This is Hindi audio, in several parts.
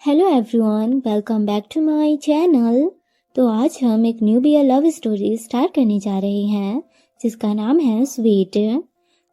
Hello everyone, welcome back to my channel. तो आज हम एक new bear love story start करने जा रहे हैं जिसका नाम है स्वीट।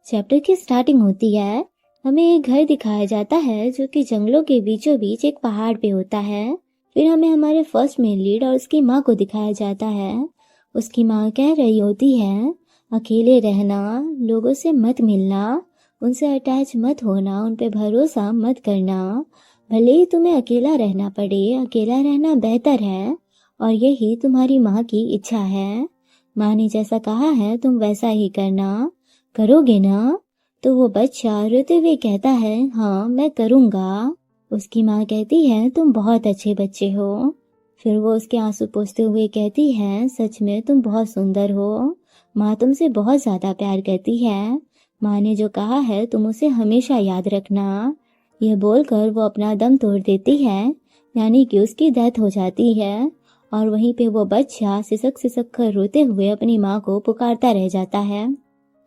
चैप्टर की स्टार्टिंग होती है, हमें एक घर दिखाया जाता है जो कि जंगलों के बीचों बीच एक पहाड़ पे होता है। फिर हमें हमारे फर्स्ट मेन लीड और उसकी माँ को दिखाया जाता है। उसकी माँ कह रही होती है, अकेले रहना, लोगों से मत मिलना, उनसे अटैच मत होना, उन पे भरोसा मत करना। भले ही तुम्हें अकेला रहना पड़े, अकेला रहना बेहतर है और यही तुम्हारी माँ की इच्छा है। माँ ने जैसा कहा है तुम वैसा ही करना, करोगे ना? तो वो बच्चा रोते हुए कहता है, हाँ मैं करूँगा। उसकी माँ कहती है, तुम बहुत अच्छे बच्चे हो। फिर वो उसके आंसू पोंछते हुए कहती है, सच में तुम बहुत सुंदर हो। माँ तुमसे बहुत ज़्यादा प्यार करती है। माँ ने जो कहा है तुम उसे हमेशा याद रखना। यह बोलकर वो अपना दम तोड़ देती है, यानी कि उसकी डेथ हो जाती है। और वहीं पे वो बच्चा सिसक सिसक कर रोते हुए अपनी माँ को पुकारता रह जाता है।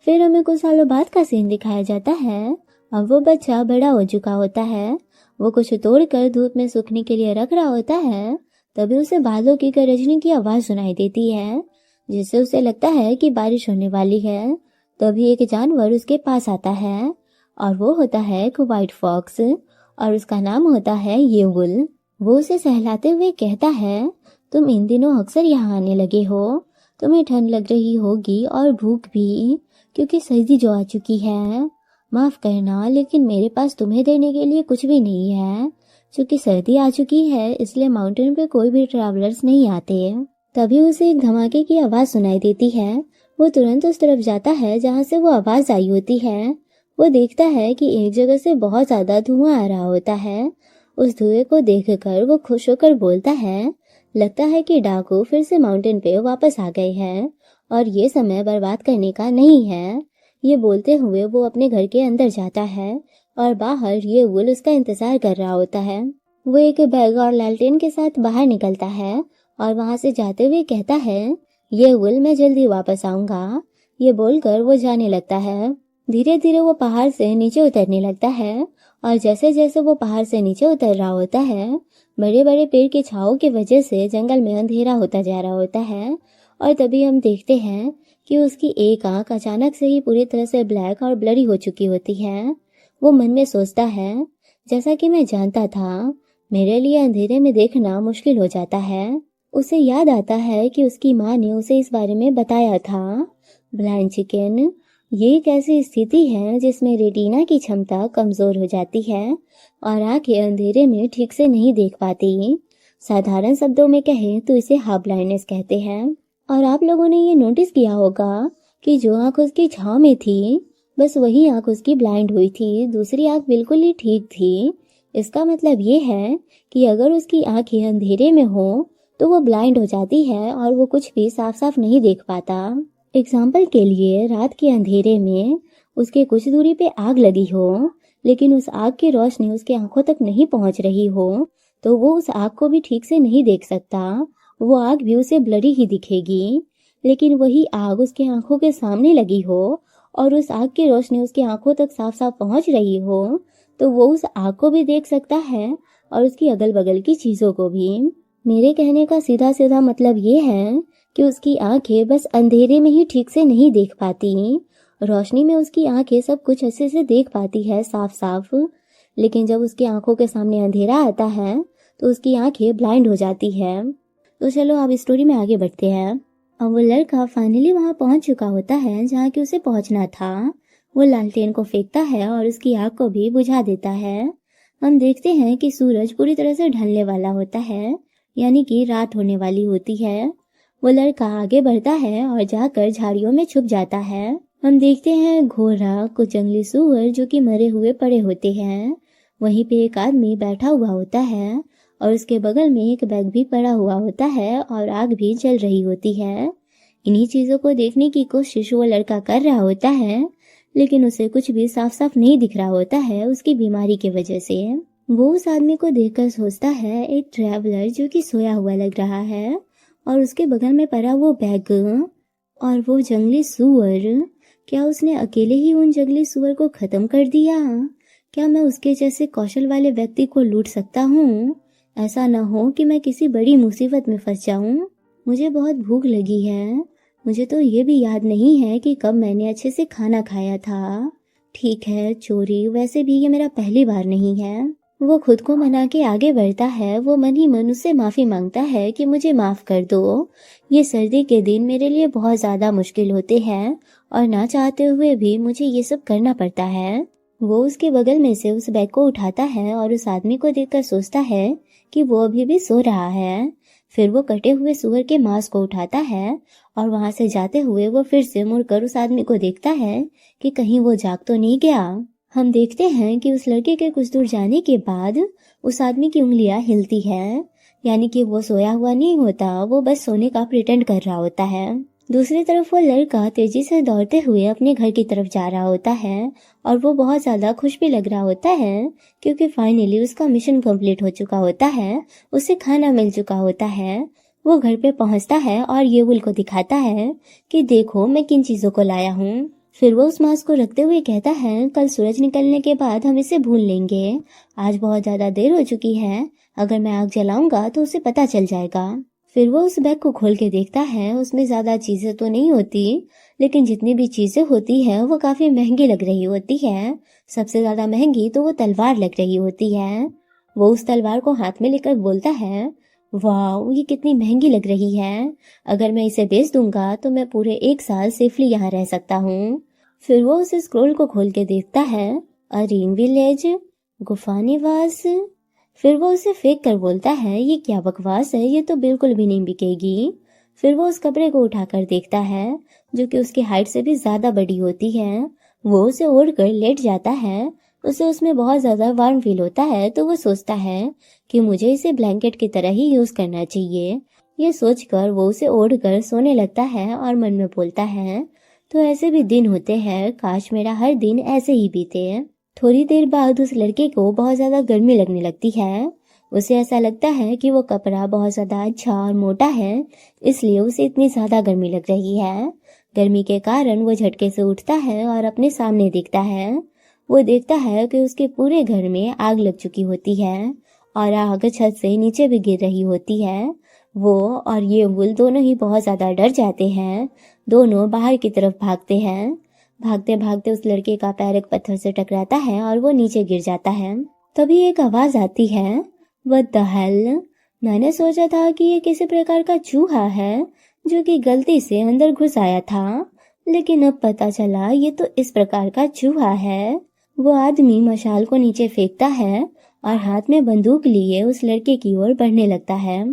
फिर हमें कुछ सालों बाद का सीन दिखाया जाता है। अब वो बच्चा बड़ा हो चुका होता है। वो कुछ तोड़कर धूप में सूखने के लिए रख रहा होता है। तभी उसे बादलों की गरजने की आवाज सुनाई देती है, जिससे उसे लगता है कि बारिश होने वाली है। तभी एक जानवर उसके पास आता है और वो होता है एक व्हाइट फॉक्स और उसका नाम होता है येवुल। वो उसे सहलाते हुए कहता है, तुम इन दिनों अक्सर यहाँ आने लगे हो। तुम्हें ठंड लग रही होगी और भूख भी, क्योंकि सर्दी जो आ चुकी है। माफ करना, लेकिन मेरे पास तुम्हें देने के लिए कुछ भी नहीं है। क्योंकि सर्दी आ चुकी है इसलिए माउंटेन पे कोई भी ट्रैवलर्स नहीं आते। तभी उसे एक धमाके की आवाज सुनाई देती है। वो तुरंत उस तरफ जाता है जहाँ से वो आवाज आई होती है। वो देखता है कि एक जगह से बहुत ज्यादा धुआं आ रहा होता है। उस धुएं को देखकर वो खुश होकर बोलता है, लगता है कि डाकू फिर से माउंटेन पे वापस आ गए हैं और ये समय बर्बाद करने का नहीं है। ये बोलते हुए वो अपने घर के अंदर जाता है और बाहर ये वुल उसका इंतजार कर रहा होता है। वो एक बैग और लालटेन के साथ बाहर निकलता है और वहां से जाते हुए कहता है, ये वुल मैं जल्दी वापस आऊंगा। ये बोलकर वो जाने लगता है। धीरे धीरे वो पहाड़ से नीचे उतरने लगता है और जैसे जैसे वो पहाड़ से नीचे उतर रहा होता है, बड़े बड़े पेड़ की छांव की वजह से जंगल में अंधेरा होता जा रहा होता है। और तभी हम देखते हैं कि उसकी एक आंख अचानक से ही पूरी तरह से ब्लैक और ब्लरी हो चुकी होती है। वो मन में सोचता है, जैसा कि मैं जानता था, मेरे लिए अंधेरे में देखना मुश्किल हो जाता है। उसे याद आता है कि उसकी माँ ने उसे इस बारे में बताया था। ब्लाइंड चिकन ये एक ऐसी स्थिति है जिसमें रेटिना की क्षमता कमजोर हो जाती है और आंखें अंधेरे में ठीक से नहीं देख पाती। साधारण शब्दों में कहें तो इसे हाफ ब्लाइंडनेस कहते हैं। और आप लोगों ने ये नोटिस किया होगा कि जो आंख उसकी छांव में थी, बस वही आंख उसकी ब्लाइंड हुई थी, दूसरी आंख बिल्कुल ही ठीक थी। इसका मतलब ये है कि अगर उसकी आंखें अंधेरे में हो तो वो ब्लाइंड हो जाती है और वो कुछ भी साफ साफ नहीं देख पाता। एग्जाम्पल के लिए, रात के अंधेरे में उसके कुछ दूरी पे आग लगी हो, लेकिन उस आग की रोशनी उसके आंखों तक नहीं पहुंच रही हो, तो वो उस आग को भी ठीक से नहीं देख सकता। वो आग भी उसे ब्लरी ही दिखेगी। लेकिन वही आग उसके आंखों के सामने लगी हो और उस आग की रोशनी उसकी आंखों तक साफ साफ पहुंच रही हो, तो वो उस आग को भी देख सकता है और उसकी अगल बगल की चीजों को भी। मेरे कहने का सीधा सीधा मतलब ये है कि उसकी आंखें बस अंधेरे में ही ठीक से नहीं देख पाती। रोशनी में उसकी आंखें सब कुछ अच्छे से देख पाती है, साफ साफ। लेकिन जब उसकी आंखों के सामने अंधेरा आता है तो उसकी आंखें ब्लाइंड हो जाती है। तो चलो अब स्टोरी में आगे बढ़ते हैं। अब वो लड़का फाइनली वहां पहुंच चुका होता है जहाँ की उसे पहुंचना था। वो लालटेन को फेंकता है और उसकी आग को भी बुझा देता है। हम देखते हैं कि सूरज पूरी तरह से ढलने वाला होता है, यानी कि रात होने वाली होती है। वो लड़का आगे बढ़ता है और जाकर झाड़ियों में छुप जाता है। हम देखते हैं घोड़ा, कुछ जंगली सूअर जो कि मरे हुए पड़े होते हैं। वहीं पे एक आदमी बैठा हुआ होता है और उसके बगल में एक बैग भी पड़ा हुआ होता है और आग भी जल रही होती है। इन्हीं चीजों को देखने की कोशिश वो लड़का कर रहा होता है, लेकिन उसे कुछ भी साफ साफ नहीं दिख रहा होता है उसकी बीमारी की वजह से। वो उस आदमी को देखकर सोचता है, एक ट्रैवलर जो कि सोया हुआ लग रहा है और उसके बगल में पड़ा वो बैग और वो जंगली सूअर। क्या उसने अकेले ही उन जंगली सूअर को खत्म कर दिया? क्या मैं उसके जैसे कौशल वाले व्यक्ति को लूट सकता हूँ? ऐसा ना हो कि मैं किसी बड़ी मुसीबत में फंस जाऊं। मुझे बहुत भूख लगी है। मुझे तो ये भी याद नहीं है कि कब मैंने अच्छे से खाना खाया था। ठीक है, चोरी वैसे भी ये मेरा पहली बार नहीं है। वो खुद को मना के आगे बढ़ता है। वो मन ही मन उससे माफ़ी मांगता है कि मुझे माफ़ कर दो। ये सर्दी के दिन मेरे लिए बहुत ज़्यादा मुश्किल होते हैं और ना चाहते हुए भी मुझे ये सब करना पड़ता है। वो उसके बगल में से उस बैग को उठाता है और उस आदमी को देखकर सोचता है कि वो अभी भी सो रहा है। फिर वो कटे हुए सूअर के मांस को उठाता है और वहां से जाते हुए वो फिर से मुड़कर उस आदमी को देखता है कि कहीं वो जाग तो नहीं गया। हम देखते हैं कि उस लड़के के कुछ दूर जाने के बाद उस आदमी की उंगलियां हिलती है, यानी कि वो सोया हुआ नहीं होता, वो बस सोने का प्रिटेंड कर रहा होता है। दूसरी तरफ वो लड़का तेजी से दौड़ते हुए अपने घर की तरफ जा रहा होता है और वो बहुत ज़्यादा खुश भी लग रहा होता है क्योंकि फाइनली उसका मिशन कंप्लीट हो चुका होता है, उसे खाना मिल चुका होता है। वो घर पे पहुंचता है और येवुल को दिखाता है कि देखो मैं किन चीज़ों को लाया हूँ। फिर वो उस मांस को रखते हुए कहता है, कल सूरज निकलने के बाद हम इसे भून लेंगे। आज बहुत ज़्यादा देर हो चुकी है, अगर मैं आग जलाऊंगा तो उसे पता चल जाएगा। फिर वो उस बैग को खोल के देखता है। उसमें ज़्यादा चीज़ें तो नहीं होती, लेकिन जितनी भी चीज़ें होती है वो काफ़ी महंगी लग रही होती है। सबसे ज़्यादा महंगी तो वो तलवार लग रही होती है। वो उस तलवार को हाथ में लेकर बोलता है, वाह ये कितनी महंगी लग रही है। अगर मैं इसे बेच दूंगा तो मैं पूरे 1 साल सेफली यहाँ रह सकता हूँ। फिर वो उस स्क्रोल को खोल के देखता है, अरीन विलेज, गुफा निवास। फिर वो उसे फेंक कर बोलता है, ये क्या बकवास है, ये तो बिल्कुल भी नहीं बिकेगी। फिर वो उस कपड़े को उठाकर देखता है जो कि उसकी हाइट से भी ज़्यादा बड़ी होती है। वो उसे ओढ़ कर लेट जाता है। उसे उसमें बहुत ज़्यादा वार्म फील होता है तो वो सोचता है कि मुझे इसे ब्लैंकेट की तरह ही यूज़ करना चाहिए। ये सोचकर वो उसे ओढ़ कर सोने लगता है और मन में बोलता है, तो ऐसे भी दिन होते हैं, काश मेरा हर दिन ऐसे ही बीते। थोड़ी देर बाद उस लड़के को बहुत ज़्यादा गर्मी लगने लगती है। उसे ऐसा लगता है कि वो कपड़ा बहुत ज़्यादा अच्छा और मोटा है, इसलिए उसे इतनी ज़्यादा गर्मी लग रही है। गर्मी के कारण वो झटके से उठता है और अपने सामने देखता है। वो देखता है कि उसके पूरे घर में आग लग चुकी होती है और आग छत से नीचे भी गिर रही होती है। वो और येवुल दोनों ही बहुत ज़्यादा डर जाते हैं। दोनों बाहर की तरफ भागते हैं। भागते भागते उस लड़के का पैर एक पत्थर से टकराता है और वो नीचे गिर जाता है। तभी एक आवाज आती है, व्हाट द हेल। मैंने सोचा था कि ये किसी प्रकार का चूहा है जो कि गलती से अंदर घुस आया था, लेकिन अब पता चला ये तो इस प्रकार का चूहा है। वो आदमी मशाल को नीचे फेंकता है और हाथ में बंदूक लिए उस लड़के की ओर बढ़ने लगता है।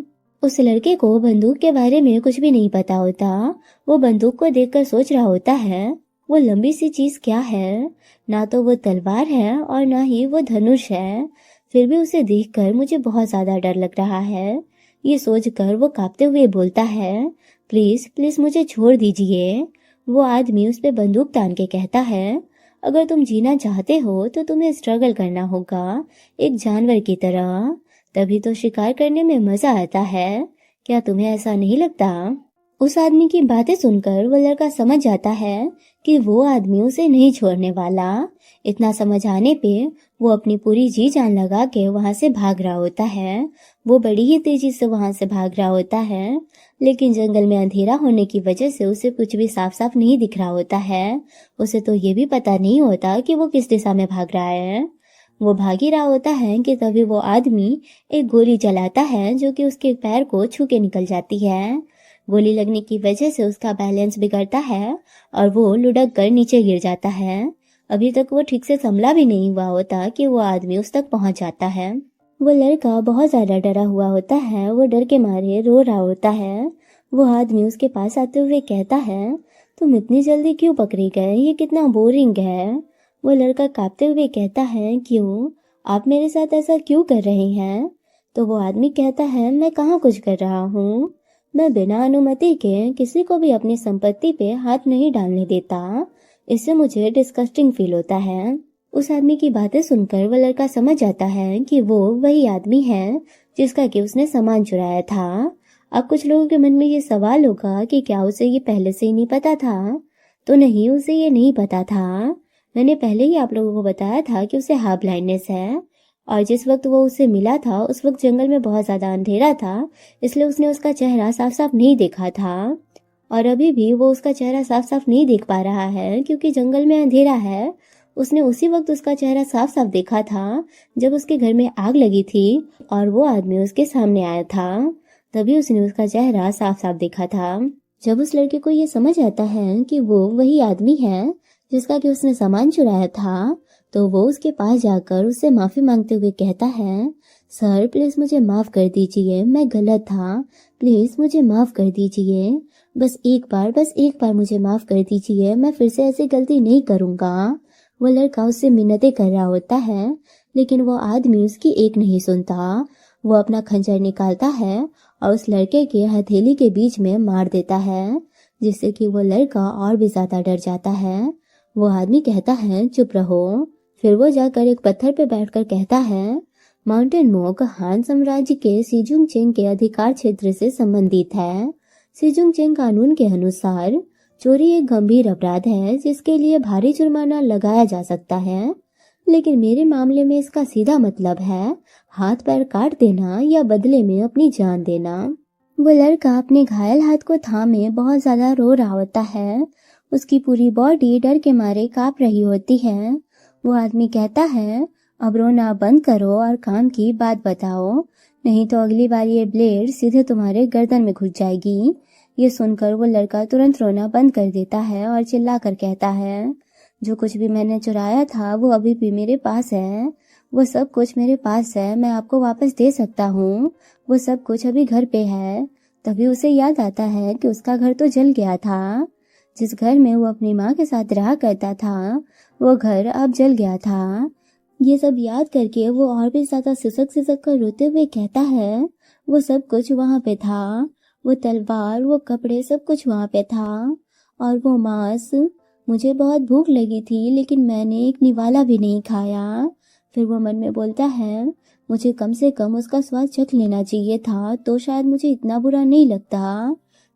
उस लड़के को बंदूक के बारे में कुछ भी नहीं पता होता। वो बंदूक को देखकर सोच रहा होता है, वो लंबी सी चीज क्या है, ना तो वो तलवार है और ना ही वो धनुष है। फिर भी उसे देखकर मुझे बहुत ज्यादा डर लग रहा है। ये सोचकर वो कांपते हुए बोलता है, प्लीज प्लीज मुझे छोड़ दीजिए। वो आदमी उस पे बंदूक तान के कहता है, अगर तुम जीना चाहते हो तो तुम्हें स्ट्रगल करना होगा एक जानवर की तरह, तभी तो शिकार करने में मजा आता है। क्या तुम्हें ऐसा नहीं लगता? उस आदमी की बातें सुनकर वो लड़का समझ जाता है कि वो आदमी उसे नहीं छोड़ने वाला। इतना समझ आने पे वो अपनी पूरी जी जान लगा के वहां से भाग रहा होता है। वो बड़ी ही तेजी से वहां से भाग रहा होता है, लेकिन जंगल में अंधेरा होने की वजह से उसे कुछ भी साफ साफ नहीं दिख रहा होता है। उसे तो ये भी पता नहीं होता कि वो किस दिशा में भाग रहा है। वो भाग ही रहा होता है कि तभी वो आदमी एक गोली चलाता है जो कि उसके पैर को छू के निकल जाती है। गोली लगने की वजह से उसका बैलेंस बिगड़ता है और वो लुढ़क कर नीचे गिर जाता है। अभी तक वो ठीक से संभला भी नहीं हुआ होता कि वो आदमी उस तक पहुंच जाता है। वो लड़का बहुत ज्यादा डरा हुआ होता है। वो डर के मारे रो रहा होता है। वो आदमी उसके पास आते हुए कहता है, तुम इतनी जल्दी क्यों पकड़े गए, ये कितना बोरिंग है। वो लड़का कांपते हुए कहता है, क्यों, आप मेरे साथ ऐसा क्यों कर रहे हैं? तो वो आदमी कहता है, मैं कहाँ कुछ कर रहा हूँ, मैं बिना अनुमति के किसी को भी अपनी संपत्ति पे हाथ नहीं डालने देता, इससे मुझे डिस्गस्टिंग फील होता है। उस आदमी की बातें सुनकर वो लड़का समझ जाता है कि वो वही आदमी है जिसका कि उसने सामान चुराया था। अब कुछ लोगों के मन में ये सवाल होगा कि क्या उसे ये पहले से ही नहीं पता था? तो नहीं, उसे ये नहीं पता था। मैंने पहले ही आप लोगों को बताया था कि उसे हार्ट ब्लाइंडनेस है और जिस वक्त वो उससे मिला था उस वक्त जंगल में बहुत ज़्यादा अंधेरा था, इसलिए उसने उसका चेहरा साफ साफ नहीं देखा था। और अभी भी वो उसका चेहरा साफ साफ नहीं देख पा रहा है क्योंकि जंगल में अंधेरा है। उसने उसी वक्त उसका चेहरा साफ साफ देखा था जब उसके घर में आग लगी थी और वो आदमी उसके सामने आया था, तभी उसने उसका चेहरा साफ साफ देखा था। जब उस लड़के को ये समझ आता है कि वो वही आदमी है जिसका कि उसने सामान चुराया था, तो वो उसके पास जाकर उससे माफ़ी मांगते हुए कहता है, सर प्लीज़ मुझे माफ़ कर दीजिए, मैं गलत था, प्लीज़ मुझे माफ़ कर दीजिए, बस एक बार मुझे माफ़ कर दीजिए, मैं फिर से ऐसी गलती नहीं करूँगा। वो लड़का उससे मिन्नतें कर रहा होता है, लेकिन वो आदमी उसकी एक नहीं सुनता। वो अपना खंजर निकालता है और उस लड़के के हथेली के बीच में मार देता है, जिससे कि वो लड़का और भी ज़्यादा डर जाता है। वो आदमी कहता है चुप रहो। फिर वो जाकर एक पत्थर पे बैठकर कहता है, माउंटेन मोक हान साम्राज्य के सीजुंग चेंग के अधिकार क्षेत्र से संबंधित है। सीजुंग चेंग कानून के अनुसार चोरी एक गंभीर अपराध है जिसके लिए भारी जुर्माना लगाया जा सकता है, लेकिन मेरे मामले में इसका सीधा मतलब है हाथ पैर काट देना या बदले में अपनी जान देना। वो लड़का अपने घायल हाथ को थामे बहुत ज्यादा रो रहा होता है। उसकी पूरी बॉडी डर के मारे कांप रही होती है। वो आदमी कहता है, अब रोना बंद करो और काम की बात बताओ, नहीं तो अगली बार ये ब्लेड सीधे तुम्हारे गर्दन में घुस जाएगी। ये सुनकर वो लड़का तुरंत रोना बंद कर देता है और चिल्ला कर कहता है, जो कुछ भी मैंने चुराया था वो अभी भी मेरे पास है, वो सब कुछ मेरे पास है, मैं आपको वापस दे सकता हूँ, वो सब कुछ अभी घर पे है। तभी उसे याद आता है कि उसका घर तो जल गया था। जिस घर में वो अपनी माँ के साथ रहा करता था वो घर अब जल गया था। ये सब याद करके वो और भी ज्यादा सिसक सिसक कर रोते हुए कहता है, वो सब कुछ वहाँ पे था, वो तलवार, वो कपड़े, सब कुछ वहाँ पे था, और वो मांस। मुझे बहुत भूख लगी थी लेकिन मैंने एक निवाला भी नहीं खाया। फिर वो मन में बोलता है, मुझे कम से कम उसका स्वाद चख लेना चाहिए था तो शायद मुझे इतना बुरा नहीं लगता।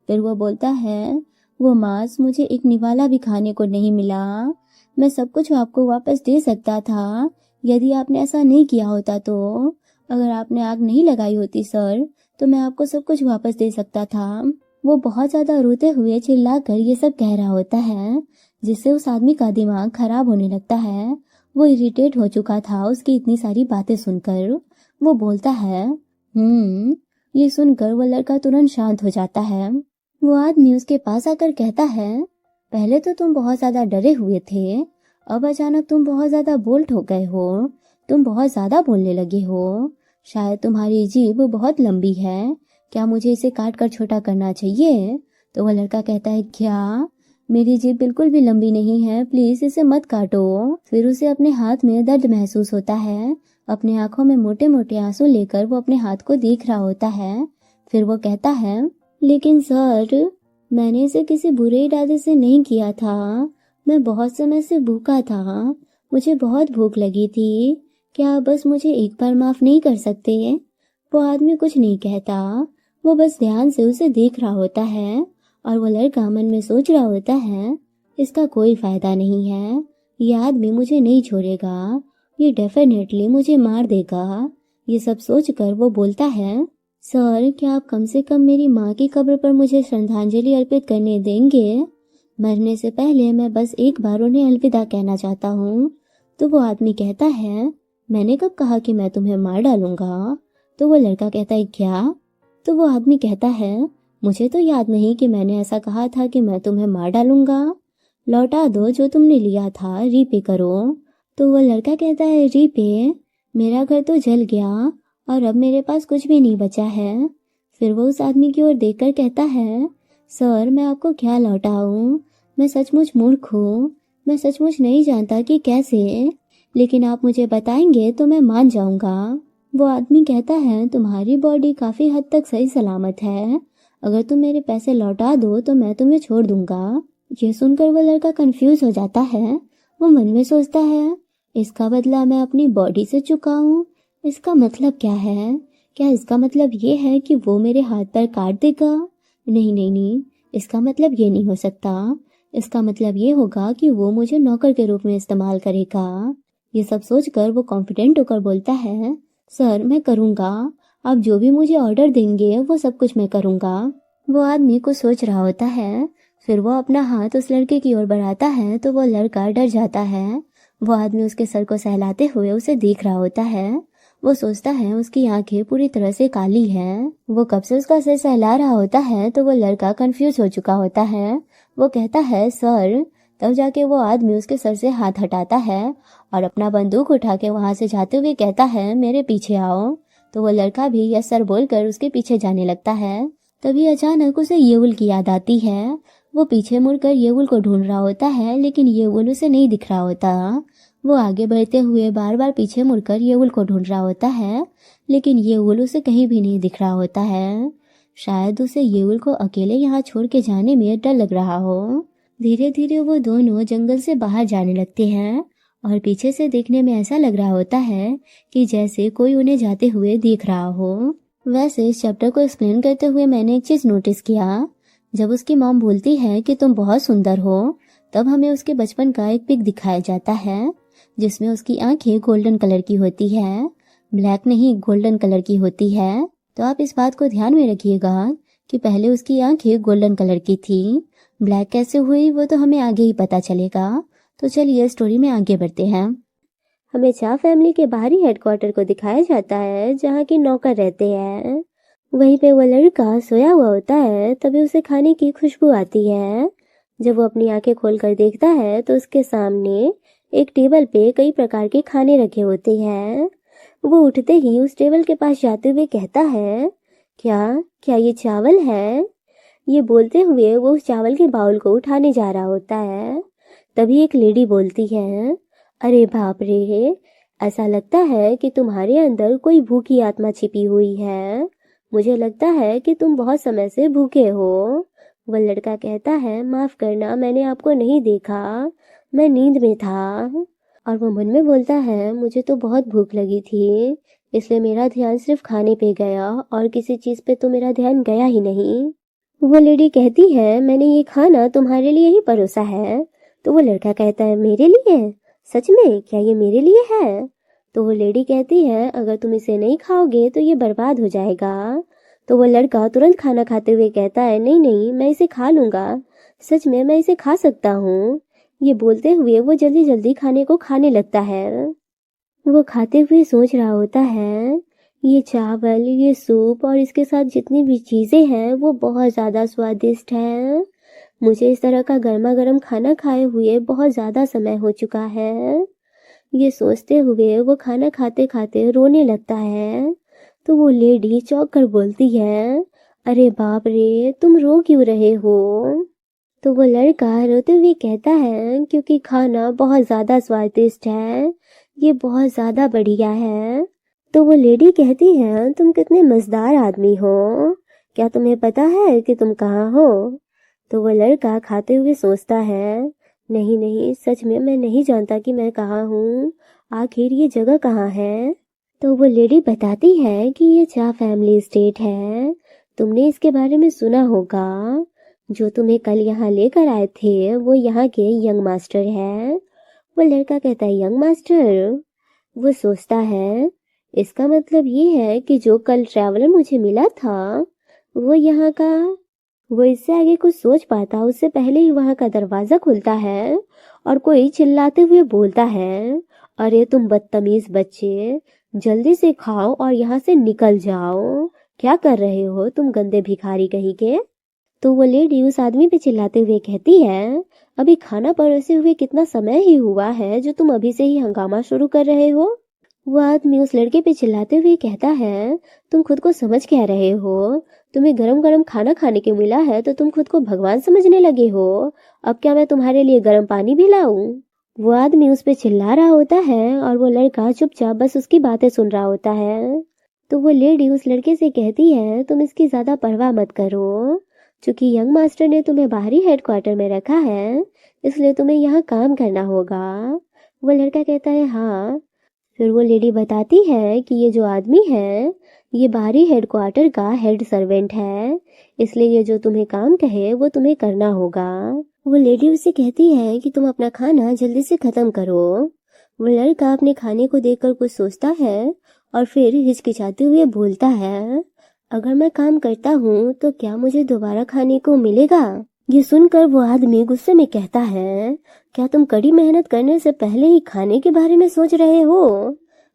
फिर वो बोलता है, वो मांस, मुझे एक निवाला भी खाने को नहीं मिला, मैं सब कुछ आपको वापस दे सकता था यदि आपने ऐसा नहीं किया होता। तो अगर आपने आग नहीं लगाई होती सर, तो मैं आपको सब कुछ वापस दे सकता था। वो बहुत ज्यादा रोते हुए चिल्लाकर ये सब कह रहा होता है, जिससे उस आदमी का दिमाग खराब होने लगता है। वो इरिटेट हो चुका था उसकी इतनी सारी बातें सुनकर। वो बोलता है, ये सुनकर वो लड़का तुरंत शांत हो जाता है। वो आदमी उसके पास आकर कहता है, पहले तो तुम बहुत ज्यादा डरे हुए थे, अब अचानक तुम बहुत ज्यादा बोल्ड हो गए हो, तुम बहुत ज्यादा बोलने लगे हो, शायद तुम्हारी जीभ बहुत लंबी है, क्या मुझे इसे काट कर छोटा करना चाहिए? तो वह लड़का कहता है, क्या? मेरी जीभ बिल्कुल भी लंबी नहीं है, प्लीज इसे मत काटो। फिर उसे अपने हाथ में दर्द महसूस होता है। अपने आंखों में मोटे मोटे आंसू लेकर वो अपने हाथ को देख रहा होता है। फिर वो कहता है, लेकिन सर, मैंने इसे किसी बुरे इरादे से नहीं किया था, मैं बहुत समय से भूखा था, मुझे बहुत भूख लगी थी, क्या आप बस मुझे एक बार माफ नहीं कर सकते? वो आदमी कुछ नहीं कहता, वो बस ध्यान से उसे देख रहा होता है और वो लड़का मन में सोच रहा होता है, इसका कोई फायदा नहीं है, ये आदमी मुझे नहीं छोड़ेगा, ये डेफिनेटली मुझे मार देगा। ये सब सोचकर वो बोलता है, सर क्या आप कम से कम मेरी माँ की कब्र पर मुझे श्रद्धांजलि अर्पित करने देंगे? मरने से पहले मैं बस एक बार उन्हें अलविदा कहना चाहता हूँ। तो वो आदमी कहता है, मैंने कब कहा कि मैं तुम्हें मार डालूंगा? तो वो लड़का कहता है, क्या? तो वो आदमी कहता है, मुझे तो याद नहीं कि मैंने ऐसा कहा था कि मैं तुम्हें मार डालूंगा, लौटा दो जो तुमने लिया था, रीपे करो। तो वो लड़का कहता है, रीपे? मेरा घर तो जल गया और अब मेरे पास कुछ भी नहीं बचा है। फिर वो उस आदमी की ओर देखकर कहता है, सर मैं आपको क्या लौटाऊं, मैं सचमुच मूर्ख हूँ, मैं सचमुच नहीं जानता कि कैसे, लेकिन आप मुझे बताएंगे तो मैं मान जाऊंगा। वो आदमी कहता है, तुम्हारी बॉडी काफी हद तक सही सलामत है, अगर तुम मेरे पैसे लौटा दो तो मैं तुम्हें छोड़ दूंगा। ये सुनकर वो लड़का कंफ्यूज हो जाता है। वो मन में सोचता है, इसका बदला मैं अपनी बॉडी से चुकाऊं, इसका मतलब क्या है? क्या इसका मतलब ये है कि वो मेरे हाथ पैर काट देगा? नहीं नहीं नहीं, इसका मतलब ये नहीं हो सकता। इसका मतलब ये होगा कि वो मुझे नौकर के रूप में इस्तेमाल करेगा। ये सब सोचकर वो कॉन्फिडेंट होकर बोलता है, सर मैं करूँगा, आप जो भी मुझे ऑर्डर देंगे वो सब कुछ मैं करूँगा। वो आदमी कुछ सोच रहा होता है, फिर वो अपना हाथ उस लड़के की ओर बढ़ाता है तो वो लड़का डर जाता है। वो आदमी उसके सर को सहलाते हुए उसे देख रहा होता है। वो सोचता है उसकी आंखें पूरी तरह से काली हैं। वो कब से उसका सिर सहला रहा होता है तो वो लड़का कंफ्यूज हो चुका होता है। वो कहता है सर, तब जाके वो आदमी उसके सर से हाथ हटाता है और अपना बंदूक उठा के वहां से जाते हुए कहता है मेरे पीछे आओ। तो वो लड़का भी यस सर बोलकर उसके पीछे जाने लगता है। तभी अचानक उसे येउल की याद आती है। वो पीछे मुड़कर येउल को ढूंढ रहा होता है, लेकिन येउल उसे नहीं दिख रहा होता। वो आगे बढ़ते हुए बार बार पीछे मुड़कर येउल को ढूंढ रहा होता है, लेकिन येउल उसे कहीं भी नहीं दिख रहा होता है। शायद उसे येउल को अकेले यहाँ छोड़ के जाने में डर लग रहा हो। धीरे धीरे वो दोनों जंगल से बाहर जाने लगते हैं और पीछे से देखने में ऐसा लग रहा होता है कि जैसे कोई उन्हें जाते हुए देख रहा हो। वैसे इस चैप्टर को एक्सप्लेन करते हुए मैंने एक चीज नोटिस किया, जब उसकी मॉम बोलती है कि तुम बहुत सुंदर हो, तब हमें उसके बचपन का एक पिक दिखाया जाता है जिसमें उसकी आंखें गोल्डन कलर की होती है, ब्लैक नहीं गोल्डन कलर की होती है। तो आप इस बात को ध्यान में रखिएगा कि पहले उसकी आंखें गोल्डन कलर की थी, ब्लैक कैसे हुई वो तो हमें आगे ही पता चलेगा। तो चलिए स्टोरी में आगे बढ़ते हैं। हमें चा फैमिली के बाहरी हेडक्वार्टर को दिखाया जाता है जहाँ की नौकर रहते हैं। वहीं पे वो लड़का सोया हुआ होता है, तभी उसे खाने की खुशबू आती है। जब वो अपनी आंखें खोलकर देखता है तो उसके सामने एक टेबल पे कई प्रकार के खाने रखे होते हैं। वो उठते ही उस टेबल के पास जाते हुए कहता है, क्या क्या ये चावल है? ये बोलते हुए वो उस चावल के बाउल को उठाने जा रहा होता है। तभी एक लेडी बोलती है, अरे बाप रे, ऐसा लगता है कि तुम्हारे अंदर कोई भूखी आत्मा छिपी हुई है। मुझे लगता है कि तुम बहुत समय से भूखे हो। वह लड़का कहता है, माफ करना, मैंने आपको नहीं देखा, मैं नींद में था। और वो मन में बोलता है, मुझे तो बहुत भूख लगी थी, इसलिए मेरा ध्यान सिर्फ खाने पे गया और किसी चीज पे तो मेरा ध्यान गया ही नहीं। वो लेडी कहती है, मैंने ये खाना तुम्हारे लिए ही परोसा है। तो वो लड़का कहता है, मेरे लिए? सच में? क्या ये मेरे लिए है? तो वो लेडी कहती है, अगर तुम इसे नहीं खाओगे तो ये बर्बाद हो जाएगा। तो वो लड़का तुरंत खाना खाते हुए कहता है, नहीं नहीं, मैं इसे खा लूंगा, सच में मैं इसे खा सकता हूँ। ये बोलते हुए वो जल्दी जल्दी खाने को खाने लगता है। वो खाते हुए सोच रहा होता है, ये चावल, ये सूप और इसके साथ जितनी भी चीजें हैं वो बहुत ज्यादा स्वादिष्ट है। मुझे इस तरह का गर्मा गर्म खाना खाए हुए बहुत ज्यादा समय हो चुका है। ये सोचते हुए वो खाना खाते खाते रोने लगता है। तो वो लेडी चौंक कर बोलती है, अरे बाप रे, तुम रो क्यों रहे हो? तो वो लड़का रोते हुए कहता है, क्योंकि खाना बहुत ज्यादा स्वादिष्ट है, ये बहुत ज्यादा बढ़िया है। तो वो लेडी कहती है, तुम कितने मजेदार आदमी हो, क्या तुम्हें पता है कि तुम कहाँ हो? तो वो लड़का खाते हुए सोचता है, नहीं नहीं, सच में मैं नहीं जानता कि मैं कहाँ हूँ, आखिर ये जगह कहाँ है? तो वो लेडी बताती है कि ये चा फैमिली एस्टेट है, तुमने इसके बारे में सुना होगा। जो तुम्हें कल यहाँ लेकर आए थे वो यहाँ के यंग मास्टर है। वो लड़का कहता है, यंग मास्टर? वो सोचता है, इसका मतलब ये है कि जो कल ट्रैवलर मुझे मिला था वो यहाँ का। वो इससे आगे कुछ सोच पाता उससे पहले ही वहां का दरवाजा खुलता है और कोई चिल्लाते हुए बोलता है, अरे तुम बदतमीज बच्चे, जल्दी से खाओ और यहाँ से निकल जाओ, क्या कर रहे हो तुम गंदे भिखारी कहीं के? तो वो लेडी उस आदमी पे चिल्लाते हुए कहती है, अभी खाना परोसे हुए कितना समय ही हुआ है जो तुम अभी से ही हंगामा शुरू कर रहे हो? वो आदमी उस लड़के पे चिल्लाते हुए कहता है, तुम खुद को समझ क्या रहे हो? तुम्हें गरम गरम खाना खाने के मिला है तो तुम खुद को भगवान समझने लगे हो। अब क्या मैं तुम्हारे लिए गरम पानी भी लाऊं? वो आदमी उस पे चिल्ला रहा होता है और वो लड़का चुपचाप बस उसकी बातें सुन रहा होता है। तो वो लेडी उस लड़के से कहती है, तुम इसकी ज्यादा परवाह मत करो, क्योंकि यंग मास्टर ने तुम्हें बाहरी हेडक्वार्टर में रखा है, इसलिए तुम्हें यहाँ काम करना होगा। वो लड़का कहता है, हाँ। फिर वो लेडी बताती है कि ये जो आदमी है ये बाहरी हेडक्वार्टर का हेड सर्वेंट है, इसलिए ये जो तुम्हें काम कहे वो तुम्हें करना होगा। वो लेडी उससे कहती है कि तुम अपना खाना जल्दी से खत्म करो। वो लड़का अपने खाने को देखकर कुछ सोचता है और फिर हिचकिचाते हुए बोलता है, अगर मैं काम करता हूँ तो क्या मुझे दोबारा खाने को मिलेगा? ये सुनकर वो आदमी गुस्से में कहता है, क्या तुम कड़ी मेहनत करने से पहले ही खाने के बारे में सोच रहे हो?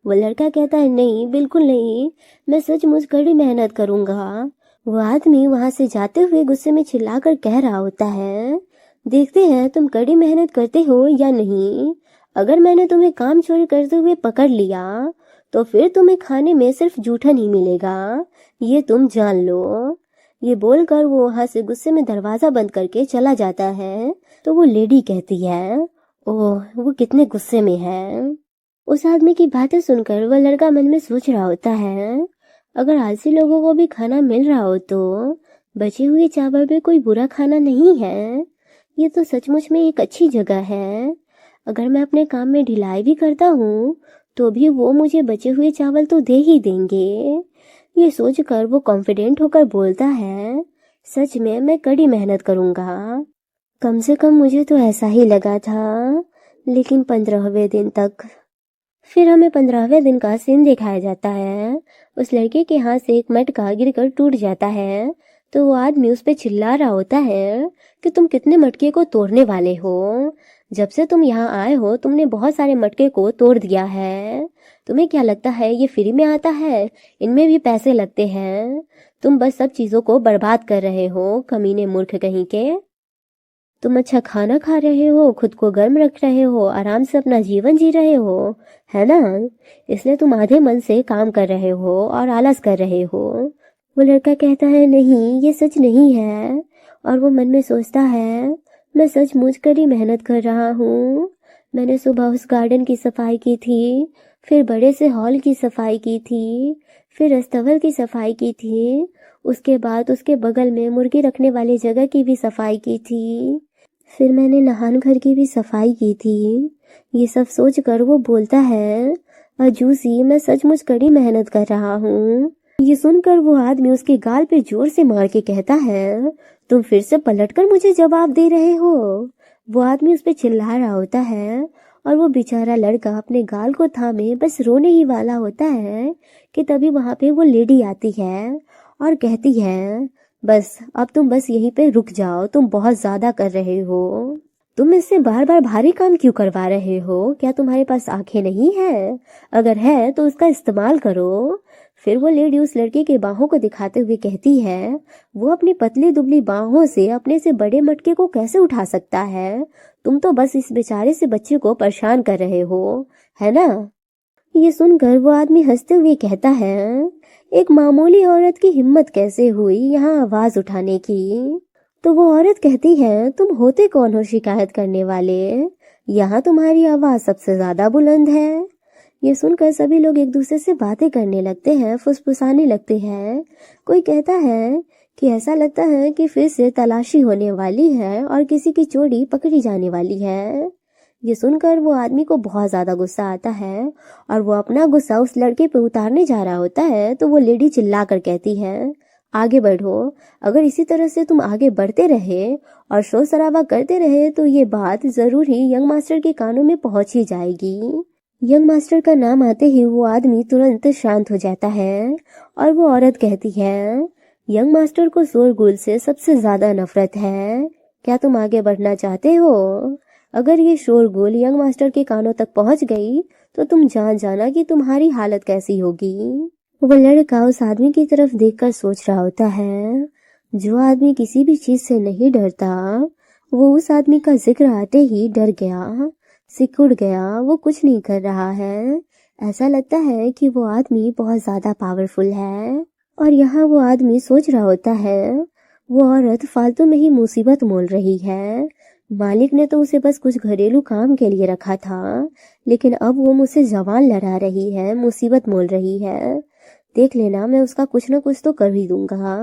वो लड़का कहता है, नहीं, बिल्कुल नहीं, मैं सचमुच कड़ी मेहनत करूंगा। वो आदमी वहां से जाते हुए गुस्से में चिल्लाकर कह रहा होता है, देखते हैं तुम कड़ी मेहनत करते हो या नहीं। अगर मैंने तुम्हें काम चोरी करते हुए पकड़ लिया तो फिर तुम्हें खाने में सिर्फ जूठन ही मिलेगा, ये तुम जान लो। ये बोलकर वो वहां से गुस्से में दरवाजा बंद करके चला जाता है। तो वो लेडी कहती है, ओह, वो कितने गुस्से में है। उस आदमी की बातें सुनकर वह लड़का मन में सोच रहा होता है, अगर आलसी लोगों को भी खाना मिल रहा हो तो बचे हुए चावल में कोई बुरा खाना नहीं है। ये तो सचमुच में एक अच्छी जगह है। अगर मैं अपने काम में ढिलाई भी करता हूँ तो भी वो मुझे बचे हुए चावल तो दे ही देंगे। ये सोचकर वो कॉन्फिडेंट होकर बोलता है, सच में मैं कड़ी मेहनत करूँगा। कम से कम मुझे तो ऐसा ही लगा था। लेकिन 15वें दिन तक। फिर हमें 15वें दिन का सीन दिखाया जाता है। उस लड़के के हाथ से एक मटका गिरकर टूट जाता है तो वो आदमी उस पर चिल्ला रहा होता है कि तुम कितने मटके को तोड़ने वाले हो? जब से तुम यहाँ आए हो तुमने बहुत सारे मटके को तोड़ दिया है। तुम्हें क्या लगता है ये फ्री में आता है? इनमें भी पैसे लगते हैं। तुम बस सब चीजों को बर्बाद कर रहे हो, कमीने मूर्ख कहीं के। तुम अच्छा खाना खा रहे हो, खुद को गर्म रख रहे हो, आराम से अपना जीवन जी रहे हो, है ना? इसलिए तुम आधे मन से काम कर रहे हो और आलस कर रहे हो। वो लड़का कहता है, नहीं, ये सच नहीं है। और वो मन में सोचता है, मैं सचमुच कड़ी मेहनत कर रहा हूँ। मैंने सुबह उस गार्डन की सफाई की थी, फिर बड़े से हॉल की सफाई की थी, फिर अस्तबल की सफाई की थी, उसके बाद उसके बगल में मुर्गी रखने वाली जगह की भी सफाई की थी, फिर मैंने नहान घर की भी सफाई की थी। ये सब सोचकर वो बोलता है, अजूसी, मैं सचमुच कड़ी मेहनत कर रहा हूँ। ये सुनकर वो आदमी उसके गाल पे जोर से मार के कहता है, तुम फिर से पलटकर मुझे जवाब दे रहे हो। वो आदमी उस पर चिल्ला रहा होता है और वो बेचारा लड़का अपने गाल को थामे बस रोने ही वाला होता है कि तभी वहां पे वो लेडी आती है और कहती है, बस अब तुम बस यहीं पे रुक जाओ, तुम बहुत ज्यादा कर रहे हो। तुम इससे बार बार भारी काम क्यों करवा रहे हो? क्या तुम्हारे पास आंखें नहीं है? अगर है तो उसका इस्तेमाल करो। फिर वो लेडी उस लड़के के बाहों को दिखाते हुए कहती है, वो अपनी पतली दुबली बाहों से अपने से बड़े मटके को कैसे उठा सकता है? तुम तो बस इस बेचारे से बच्चे को परेशान कर रहे हो, है ना? ये सुनकर वो आदमी हंसते हुए कहता है, एक मामूली औरत की हिम्मत कैसे हुई यहाँ आवाज उठाने की? तो वो औरत कहती है, तुम होते कौन हो शिकायत करने वाले? यहाँ तुम्हारी आवाज सबसे ज्यादा बुलंद है। ये सुनकर सभी लोग एक दूसरे से बातें करने लगते हैं, फुसफुसाने लगते हैं। कोई कहता है कि ऐसा लगता है कि फिर से तलाशी होने वाली है और किसी की चोरी पकड़ी जाने वाली है। ये सुनकर वो आदमी को बहुत ज्यादा गुस्सा आता है और वो अपना गुस्सा उस लड़के पे उतारने जा रहा होता है तो वो लेडी चिल्ला कर कहती है, आगे बढ़ो। अगर इसी तरह से तुम आगे बढ़ते रहे और शोर शराबा करते रहे तो ये बात जरूर ही यंग मास्टर के कानों में पहुंच ही जाएगी। यंग मास्टर का नाम आते ही वो आदमी तुरंत शांत हो जाता है और वो औरत कहती है, यंग मास्टर को शोरगुल से सबसे ज्यादा नफरत है। क्या तुम आगे बढ़ना चाहते हो? अगर ये शोरगुल यंग मास्टर के कानों तक पहुंच गई तो तुम जान जाना कि तुम्हारी हालत कैसी होगी। वो लड़का उस आदमी की तरफ देखकर सोच रहा होता है, जो आदमी किसी भी चीज से नहीं डरता वो उस आदमी का जिक्र आते ही डर गया, सिकुड़ गया, वो कुछ नहीं कर रहा है। ऐसा लगता है कि वो आदमी बहुत ज्यादा पावरफुल है। और यहाँ वो आदमी सोच रहा होता है, वो औरत फालतू में ही मुसीबत मोल रही है। मालिक ने तो उसे बस कुछ घरेलू काम के लिए रखा था, लेकिन अब वो मुझसे जवान लड़ा रही है, मुसीबत मोल रही है। देख लेना, मैं उसका कुछ ना कुछ तो कर ही दूंगा।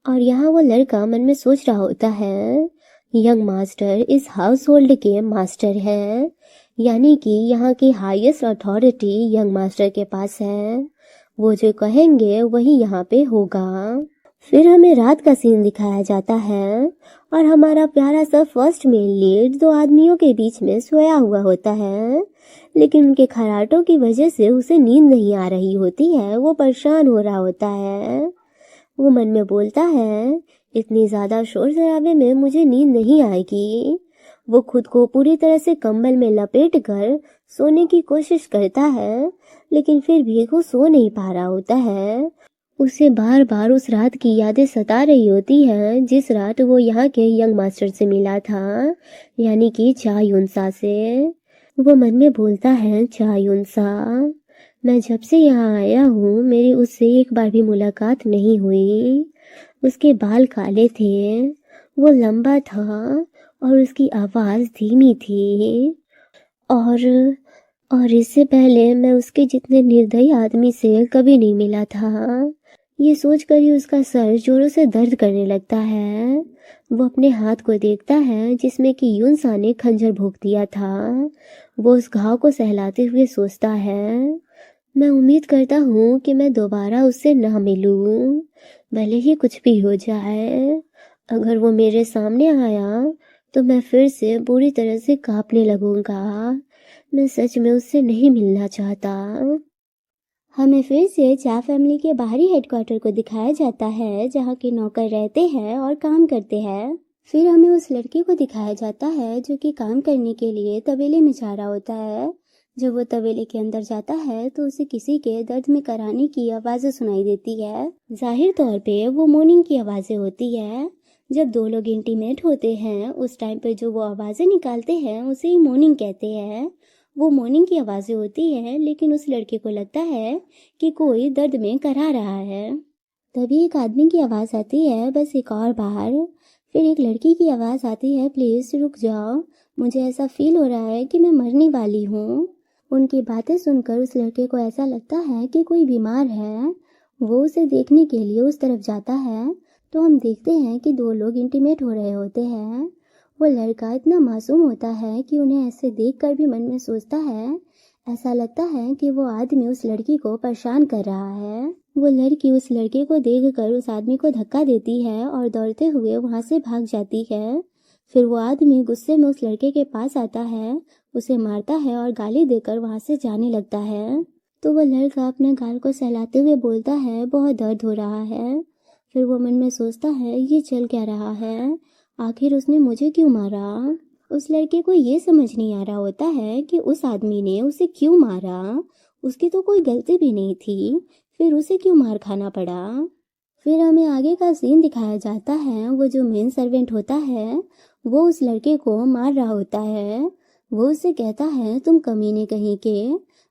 और यहाँ वो लड़का मन में सोच रहा होता है, यंग मास्टर इस हाउस होल्ड के मास्टर हैं, यानी कि यहाँ की हाईएस्ट अथॉरिटी यंग मास्टर के पास है। वो जो कहेंगे वही यहाँ पे होगा। फिर हमें रात का सीन दिखाया जाता है और हमारा प्यारा सा फर्स्ट मेल लीड दो आदमियों के बीच में सोया हुआ होता है, लेकिन उनके खर्राटों की वजह से उसे नींद नहीं आ रही होती है। वो परेशान हो रहा होता है। वो मन में बोलता है, इतनी ज़्यादा शोर शराबे में मुझे नींद नहीं आएगी। वो खुद को पूरी तरह से कंबल में लपेट कर सोने की कोशिश करता है, लेकिन फिर भी वो सो नहीं पा रहा होता है। उसे बार बार उस रात की यादें सता रही होती हैं जिस रात वो यहाँ के यंग मास्टर से मिला था, यानी कि चा युनसा से। वो मन में बोलता है, चा युनसा, मैं जब से यहाँ आया हूँ मेरी उससे एक बार भी मुलाकात नहीं हुई। उसके बाल काले थे, वो लंबा था और उसकी आवाज़ धीमी थी। और इससे पहले मैं उसके जितने निर्दयी आदमी से कभी नहीं मिला था। ये सोचकर ही उसका सर जोरों से दर्द करने लगता है। वो अपने हाथ को देखता है जिसमें कि युनसा ने खंजर भोंक दिया था। वो उस घाव को सहलाते हुए सोचता है, मैं उम्मीद करता हूँ कि मैं दोबारा उससे ना मिलूँ, भले ही कुछ भी हो जाए। अगर वो मेरे सामने आया तो मैं फिर से बुरी तरह से कांपने लगूंगा। मैं सच में उससे नहीं मिलना चाहता। हमें फिर से चा फैमिली के बाहरी हेडक्वार्टर को दिखाया जाता है जहाँ के नौकर रहते हैं और काम करते हैं। फिर हमें उस लड़के को दिखाया जाता है जो कि काम करने के लिए तबेले में जा रहा होता है। जब वो तबेले के अंदर जाता है तो उसे किसी के दर्द में कराने की आवाज़ें सुनाई देती है। जाहिर तौर पे वो मॉर्निंग की आवाज़ें होती है। जब दो लोग इंटीमेट होते हैं उस टाइम पे जो वो आवाज़ें निकालते हैं उसे ही मॉर्निंग कहते हैं। वो मॉर्निंग की आवाज़ें होती हैं, लेकिन उस लड़के को लगता है कि कोई दर्द में करा रहा है। तभी एक आदमी की आवाज़ आती है, बस एक और बार। फिर एक लड़की की आवाज़ आती है, प्लीज़ रुक जाओ, मुझे ऐसा फील हो रहा है कि मैं मरने वाली हूँ। उनकी बातें सुनकर उस लड़के को ऐसा लगता है कि कोई बीमार है। वो उसे देखने के लिए उस तरफ जाता है तो हम देखते हैं कि दो लोग इंटीमेट हो रहे होते हैं। वो लड़का इतना मासूम होता है कि उन्हें ऐसे देखकर भी मन में सोचता है, ऐसा लगता है कि वो आदमी उस लड़की को परेशान कर रहा है। वो लड़की उस लड़के को देखकर उस आदमी को धक्का देती है और दौड़ते हुए वहां से भाग जाती है। फिर वो आदमी गुस्से में उस लड़के के पास आता है, उसे मारता है और गाली देकर वहां से जाने लगता है। तो वो लड़का अपने गाल को सहलाते हुए बोलता है, बहुत दर्द हो रहा है। फिर वो मन में सोचता है, ये चल क्या रहा है, आखिर उसने मुझे क्यों मारा। उस लड़के को ये समझ नहीं आ रहा होता है कि उस आदमी ने उसे क्यों मारा। उसकी तो कोई गलती भी नहीं थी, फिर उसे क्यों मार खाना पड़ा। फिर हमें आगे का सीन दिखाया जाता है। वो जो मेन सर्वेंट होता है वो उस लड़के को मार रहा होता है। वो उससे कहता है, तुम कमीने कहीं के,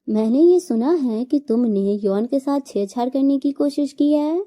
मैंने ये सुना है कि तुमने यौन के साथ छेड़छाड़ करने की कोशिश की है,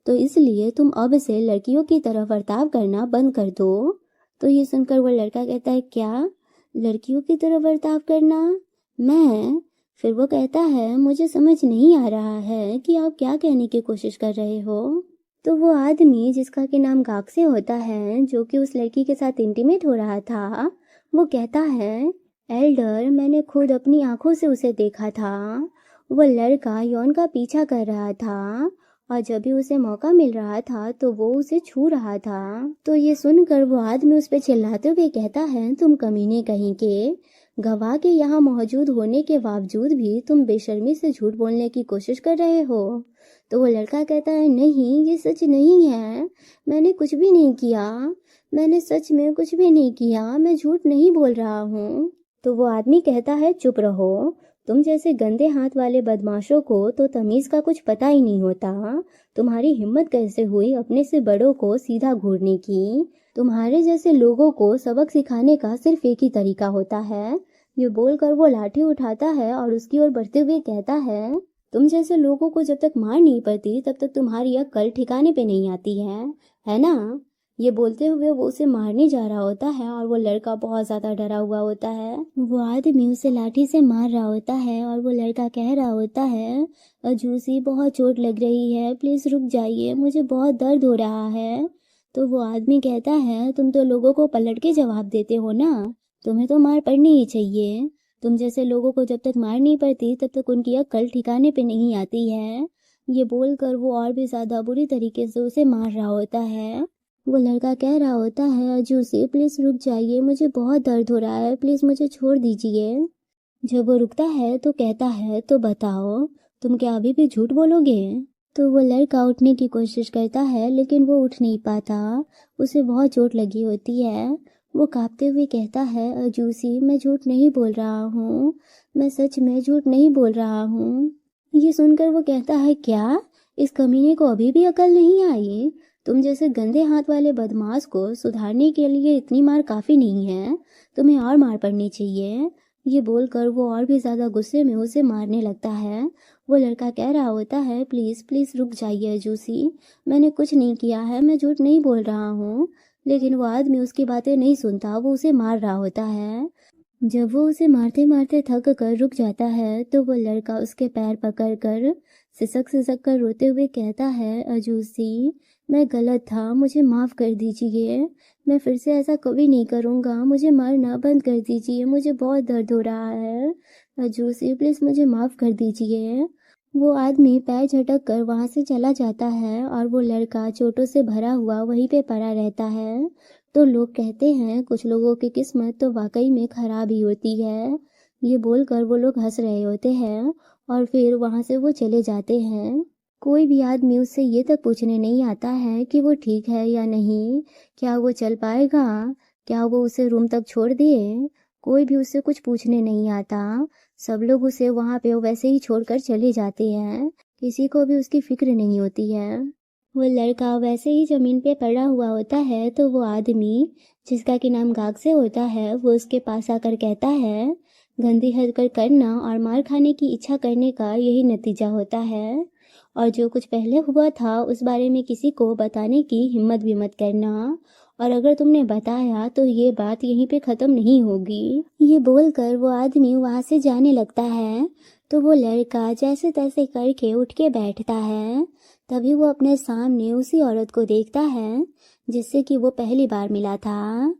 तो इसलिए तुम अब से लड़कियों की तरह बर्ताव करना बंद कर दो। तो ये सुनकर वो लड़का कहता है, क्या लड़कियों की तरह बर्ताव करना, मैं? फिर वो कहता है, मुझे समझ नहीं आ रहा है कि आप क्या कहने की कोशिश कर रहे हो। तो वो आदमी जिसका कि नाम गाक्से होता है, जो कि उस लड़की के साथ इंटीमेट हो रहा था, वो कहता है, एल्डर, मैंने खुद अपनी आंखों से उसे देखा था। वो लड़का यौन का पीछा कर रहा था और जब भी उसे मौका मिल रहा था तो वो उसे छू रहा था। तो ये सुनकर वो आदमी उस पर चिल्लाते हुए कहता है, तुम कमीने कहीं के, गवाह के यहाँ मौजूद होने के बावजूद भी तुम बेशर्मी से झूठ बोलने की कोशिश कर रहे हो। तो वो लड़का कहता है, नहीं, ये सच नहीं है, मैंने कुछ भी नहीं किया, मैंने सच में कुछ भी नहीं किया, मैं झूठ नहीं बोल रहा हूँ। तो वो आदमी कहता है, चुप रहो, तुम जैसे गंदे हाथ वाले बदमाशों को तो तमीज़ का कुछ पता ही नहीं होता। तुम्हारी हिम्मत कैसे हुई अपने से बड़ों को सीधा घूरने की। तुम्हारे जैसे लोगों को सबक सिखाने का सिर्फ एक ही तरीका होता है। ये बोलकर वो लाठी उठाता है और उसकी ओर बढ़ते हुए कहता है, तुम जैसे लोगों को जब तक मार नहीं पड़ती तब तक तुम्हारी अक्ल ठिकाने पे नहीं आती है ना। ये बोलते हुए वो उसे मारने जा रहा होता है और वो लड़का बहुत ज़्यादा डरा हुआ होता है। वो आदमी उसे लाठी से मार रहा होता है और वो लड़का कह रहा होता है, अजूसी, बहुत चोट लग रही है, प्लीज़ रुक जाइए, मुझे बहुत दर्द हो रहा है। तो वो आदमी कहता है, तुम तो लोगों को पलट के जवाब देते हो ना, तुम्हें तो मार पड़नी ही चाहिए। तुम जैसे लोगों को जब तक मार नहीं पड़ती तब तक उनकी अक्ल ठिकाने पे नहीं आती है। ये बोलकर वो और भी ज़्यादा बुरी तरीके से उसे मार रहा होता है। वो लड़का कह रहा होता है, अजूसी प्लीज़ रुक जाइए, मुझे बहुत दर्द हो रहा है, प्लीज़ मुझे छोड़ दीजिए। जब वो रुकता है तो कहता है, तो बताओ तुम क्या अभी भी झूठ बोलोगे? तो वो लड़का उठने की कोशिश करता है लेकिन वो उठ नहीं पाता, उसे बहुत चोट लगी होती है। वो कांपते हुए कहता है, अजूसी मैं झूठ नहीं बोल रहा हूँ, मैं सच में झूठ नहीं बोल रहा हूँ। ये सुनकर वो कहता है, क्या इस कमीने को अभी भी अकल नहीं आई? तुम जैसे गंदे हाथ वाले बदमाश को सुधारने के लिए इतनी मार काफ़ी नहीं है, तुम्हें और मार पड़नी चाहिए। ये बोलकर वो और भी ज़्यादा गुस्से में उसे मारने लगता है। वो लड़का कह रहा होता है, प्लीज़ प्लीज़ रुक जाइए अजूसी, मैंने कुछ नहीं किया है, मैं झूठ नहीं बोल रहा हूँ। लेकिन वो आदमी उसकी बातें नहीं सुनता, वो उसे मार रहा होता है। जब वो उसे मारते मारते थक कर रुक जाता है तो वो लड़का उसके पैर पकड़ कर सिसक सिसक कर रोते हुए कहता है, अजूसी मैं गलत था, मुझे माफ़ कर दीजिए, मैं फिर से ऐसा कभी नहीं करूँगा, मुझे मारना बंद कर दीजिए, मुझे बहुत दर्द हो रहा है, अजूसी प्लीज़ मुझे माफ़ कर दीजिए। वो आदमी पैर झटक कर वहाँ से चला जाता है और वो लड़का चोटों से भरा हुआ वहीं पे पड़ा रहता है। तो लोग कहते हैं कुछ लोगों की किस्मत तो वाकई में खराब ही होती है। ये बोलकर वो लोग हंस रहे होते हैं और फिर वहाँ से वो चले जाते हैं। कोई भी आदमी उससे ये तक पूछने नहीं आता है कि वो ठीक है या नहीं, क्या वो चल पाएगा, क्या वो उसे रूम तक छोड़ दिए। कोई भी उससे कुछ पूछने नहीं आता। सब लोग उसे वहाँ पे वैसे ही छोड़कर चले जाते हैं, किसी को भी उसकी फिक्र नहीं होती है। वो लड़का वैसे ही ज़मीन पे पड़ा हुआ होता है तो वो आदमी जिसका कि नाम गाग से होता है वो उसके पास आकर कहता है, गंदी हरकत करना और मार खाने की इच्छा करने का यही नतीजा होता है, और जो कुछ पहले हुआ था उस बारे में किसी को बताने की हिम्मत भी मत करना, और अगर तुमने बताया तो ये बात यहीं पे ख़त्म नहीं होगी। ये बोलकर वो आदमी वहाँ से जाने लगता है। तो वो लड़का जैसे तैसे करके उठ के बैठता है। तभी वो अपने सामने उसी औरत को देखता है जिससे कि वो पहली बार मिला था।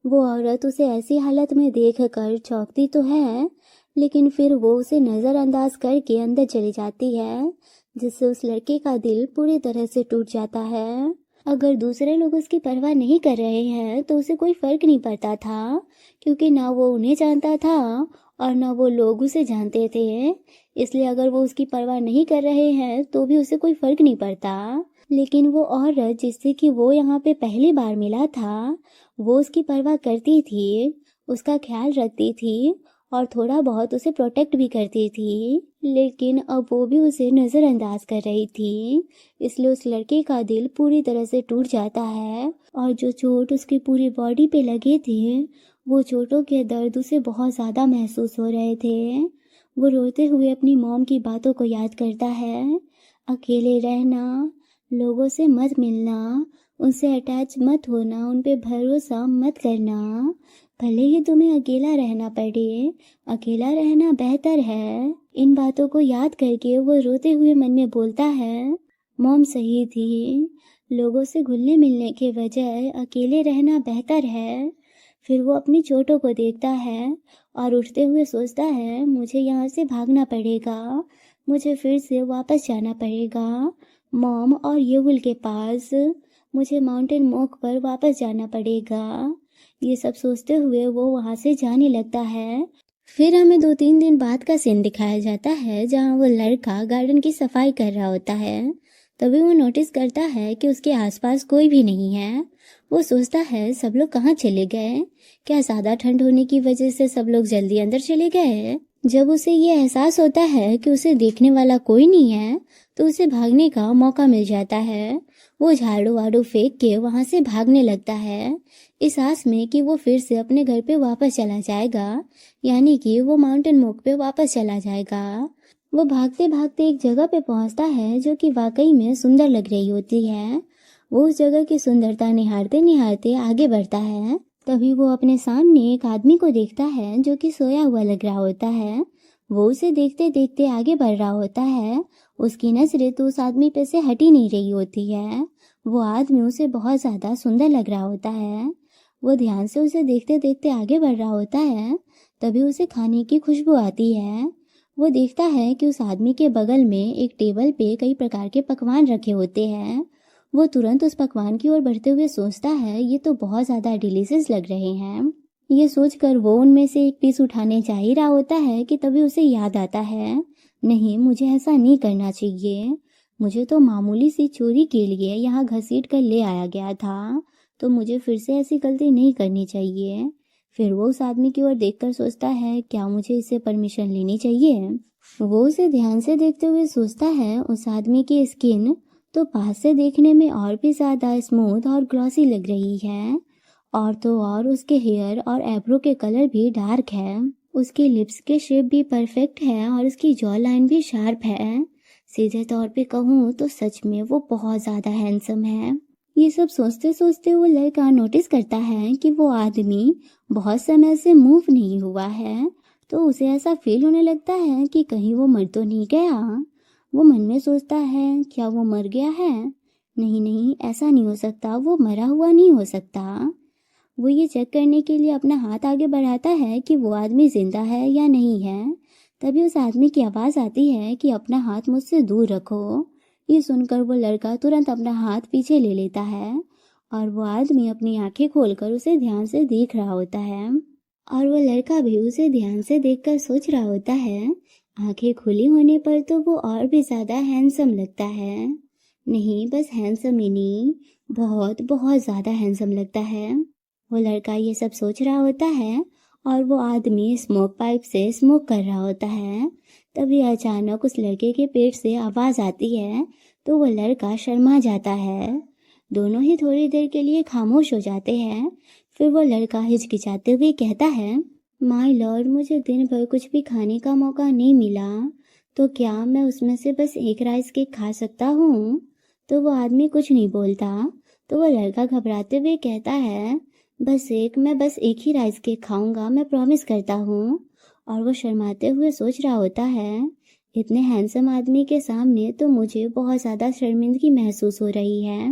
वो औरत उसे ऐसी हालत में देखकर चौंकती तो है, लेकिन फिर वो उसे नज़रअंदाज करके अंदर चली जाती है, जिससे उस लड़के का दिल पूरी तरह से टूट जाता है। अगर दूसरे लोग उसकी परवाह नहीं कर रहे हैं तो उसे कोई फर्क नहीं पड़ता था, क्योंकि ना वो उन्हें जानता था और ना वो लोग उसे जानते थे। इसलिए अगर वो उसकी परवाह नहीं कर रहे हैं तो भी उसे कोई फर्क नहीं पड़ता। लेकिन वो औरत जिससे कि वो यहाँ पे पहली बार मिला था, वो उसकी परवाह करती थी, उसका ख्याल रखती थी और थोड़ा बहुत उसे प्रोटेक्ट भी करती थी। लेकिन अब वो भी उसे नज़रअंदाज कर रही थी, इसलिए उस लड़के का दिल पूरी तरह से टूट जाता है और जो चोट उसकी पूरी बॉडी पे लगे थे वो चोटों के दर्द उसे बहुत ज़्यादा महसूस हो रहे थे। वो रोते हुए अपनी मॉम की बातों को याद करता है, अकेले रहना, लोगों से मत मिलना, उनसे अटैच मत होना, उन पे भरोसा मत करना, भले ही तुम्हें अकेला रहना पड़े, अकेला रहना बेहतर है। इन बातों को याद करके वो रोते हुए मन में बोलता है, मॉम सही थी, लोगों से घुलने मिलने के बजाय अकेले रहना बेहतर है। फिर वो अपनी चोटों को देखता है और उठते हुए सोचता है, मुझे यहाँ से भागना पड़ेगा, मुझे फिर से वापस जाना पड़ेगा मॉम और येवुल के पास, मुझे माउंटेन मोक पर वापस जाना पड़ेगा। ये सब सोचते हुए वो वहाँ से जाने लगता है। फिर हमें 2-3 दिन बाद का सीन दिखाया जाता है जहाँ वो लड़का गार्डन की सफाई कर रहा होता है। तभी वो नोटिस करता है कि उसके आसपास कोई भी नहीं है। वो सोचता है सब लोग कहाँ चले गए, क्या ज़्यादा ठंड होने की वजह से सब लोग जल्दी अंदर चले गए। जब उसे ये एहसास होता है कि उसे देखने वाला कोई नहीं है तो उसे भागने का मौका मिल जाता है। वो झाड़ू वाड़ू फेंक के वहाँ से भागने लगता है, इस आस में कि वो फिर से अपने घर पे वापस चला जाएगा, यानी कि वो माउंटेन मोक पे वापस चला जाएगा। वो भागते भागते एक जगह पे पहुँचता है जो कि वाकई में सुंदर लग रही होती है। वो उस जगह की सुंदरता निहारते निहारते आगे बढ़ता है। तभी वो अपने सामने एक आदमी को देखता है जो कि सोया हुआ लग रहा होता है। वो उसे देखते देखते आगे बढ़ रहा होता है। उसकी नजरें तो उस आदमी पे से हटी नहीं रही होती है। वो आदमी उसे बहुत ज़्यादा सुंदर लग रहा होता है। वो ध्यान से उसे देखते देखते आगे बढ़ रहा होता है। तभी उसे खाने की खुशबू आती है। वो देखता है कि उस आदमी के बगल में एक टेबल पे कई प्रकार के पकवान रखे होते हैं। वो तुरंत उस पकवान की ओर बढ़ते हुए सोचता है, ये तो बहुत ज़्यादा डिलीशियस लग रहे हैं। ये सोचकर वो उनमें से एक पीस उठाने जा ही रहा होता है कि तभी उसे याद आता है, नहीं, मुझे ऐसा नहीं करना चाहिए। मुझे तो मामूली सी चोरी के लिए यहाँ घसीट कर ले आया गया था, तो मुझे फिर से ऐसी गलती नहीं करनी चाहिए। फिर वो उस आदमी की ओर देखकर सोचता है, क्या मुझे इससे परमिशन लेनी चाहिए? वो उसे ध्यान से देखते हुए सोचता है, उस आदमी की स्किन तो पास से देखने में और भी ज़्यादा स्मूथ और ग्लॉसी लग रही है, और तो और उसके हेयर और एब्रो के कलर भी डार्क है। उसकी लिप्स के शेप भी परफेक्ट है और उसकी जॉ लाइन भी शार्प है। सीधे तौर पे कहूँ तो सच में वो बहुत ज़्यादा हैंडसम है। ये सब सोचते सोचते वो लड़का नोटिस करता है कि वो आदमी बहुत समय से मूव नहीं हुआ है, तो उसे ऐसा फील होने लगता है कि कहीं वो मर तो नहीं गया। वो मन में सोचता है, क्या वो मर गया है? नहीं नहीं, ऐसा नहीं हो सकता, वो मरा हुआ नहीं हो सकता। वो ये चेक करने के लिए अपना हाथ आगे बढ़ाता है कि वो आदमी जिंदा है या नहीं है। तभी उस आदमी की आवाज़ आती है कि अपना हाथ मुझसे दूर रखो। ये सुनकर वो लड़का तुरंत अपना हाथ पीछे ले लेता है और वो आदमी अपनी आंखें खोलकर उसे ध्यान से देख रहा होता है, और वो लड़का भी उसे ध्यान से देखकर सोच रहा होता है, आंखें खुली होने पर तो वो और भी ज़्यादा हैंडसम लगता है। नहीं, बस हैंडसम ही नहीं, बहुत बहुत ज़्यादा हैंडसम लगता है। वो लड़का ये सब सोच रहा होता है और वो आदमी स्मोक पाइप से स्मोक कर रहा होता है। तभी अचानक उस लड़के के पेट से आवाज़ आती है, तो वो लड़का शर्मा जाता है। दोनों ही थोड़ी देर के लिए खामोश हो जाते हैं। फिर वो लड़का हिचकिचाते हुए कहता है, माय लॉर्ड, मुझे दिन भर कुछ भी खाने का मौका नहीं मिला, तो क्या मैं उसमें से बस एक राइस केक खा सकता हूँ? तो वो आदमी कुछ नहीं बोलता। तो वो लड़का घबराते हुए कहता है, मैं बस एक ही राइस केक खाऊंगा, मैं प्रॉमिस करता हूँ। और वो शर्माते हुए सोच रहा होता है, इतने हैंडसम आदमी के सामने तो मुझे बहुत ज़्यादा शर्मिंदगी महसूस हो रही है।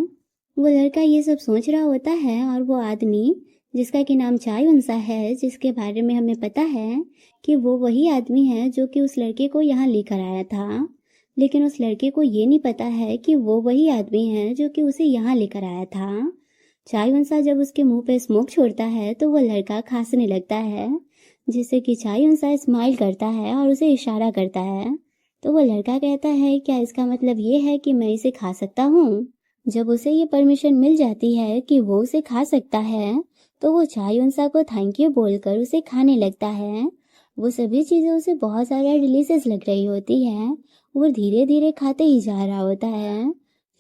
वो लड़का ये सब सोच रहा होता है और वो आदमी, जिसका कि नाम चाय उनसा है, जिसके बारे में हमें पता है कि वो वही आदमी है जो कि उस लड़के को यहाँ लेकर आया था, लेकिन उस लड़के को ये नहीं पता है कि वो वही आदमी है जो कि उसे यहाँ लेकर आया था। चाय उनसा जब उसके मुंह पे स्मोक छोड़ता है तो वो लड़का खांसने लगता है, जिससे कि चाय उनसा स्माइल करता है और उसे इशारा करता है। तो वो लड़का कहता है, क्या इसका मतलब ये है कि मैं इसे खा सकता हूँ? जब उसे ये परमिशन मिल जाती है कि वो उसे खा सकता है, तो वो चाय उनसा को थैंक यू बोलकर उसे खाने लगता है। वो सभी चीज़ें उसे बहुत ज़्यादा डिलीशियस लग रही होती है। वो धीरे धीरे खाते ही जा रहा होता है।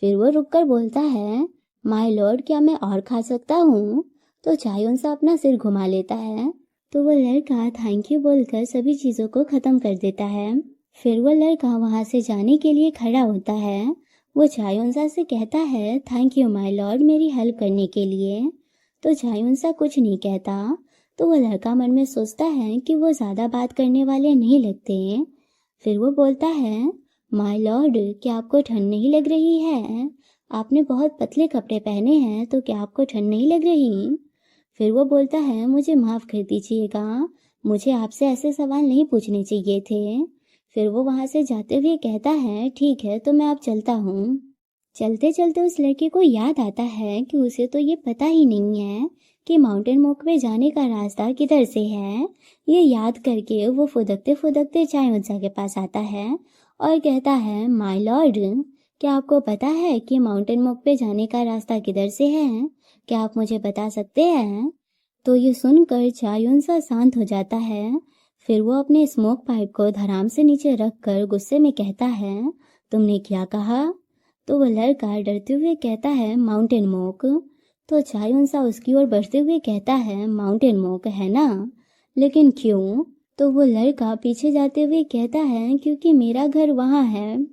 फिर वो रुककर बोलता है, माय लॉर्ड, क्या मैं और खा सकता हूँ? तो चाय उनसा अपना सिर घुमा लेता है। तो वो लड़का थैंक यू बोलकर सभी चीज़ों को ख़त्म कर देता है। फिर वो लड़का वहाँ से जाने के लिए खड़ा होता है। वो चाय उनसा से कहता है, थैंक यू माय लॉर्ड, मेरी हेल्प करने के लिए। तो चाय उनसा कुछ नहीं कहता। तो वो लड़का मन में सोचता है कि वो ज़्यादा बात करने वाले नहीं लगते। फिर वो बोलता है, माय लॉर्ड, क्या आपको ठंड नहीं लग रही है? आपने बहुत पतले कपड़े पहने हैं, तो क्या आपको ठंड नहीं लग रही? फिर वो बोलता है, मुझे माफ़ कर दीजिएगा, मुझे आपसे ऐसे सवाल नहीं पूछने चाहिए थे। फिर वो वहाँ से जाते हुए कहता है, ठीक है, तो मैं अब चलता हूँ। चलते चलते उस लड़के को याद आता है कि उसे तो ये पता ही नहीं है कि माउंटेन मोकवे जाने का रास्ता किधर से है। ये याद करके वो फुदकते फुदकते चाय उनसा के पास आता है और कहता है, माय लॉर्ड, क्या आपको पता है कि माउंटेन मोकवे जाने का रास्ता किधर से है? क्या आप मुझे बता सकते हैं? तो ये सुनकर चाय उनसा शांत हो जाता है। फिर वो अपने स्मोक पाइप को धराम से नीचे रखकर गुस्से में कहता है, तुमने क्या कहा? तो वो लड़का डरते हुए कहता है, माउंटेन मोक। तो चाय उनसा उसकी ओर बढ़ते हुए कहता है, माउंटेन मोक है ना? लेकिन क्यों? तो वो लड़का पीछे जाते हुए कहता है, क्योंकि मेरा घर वहाँ है।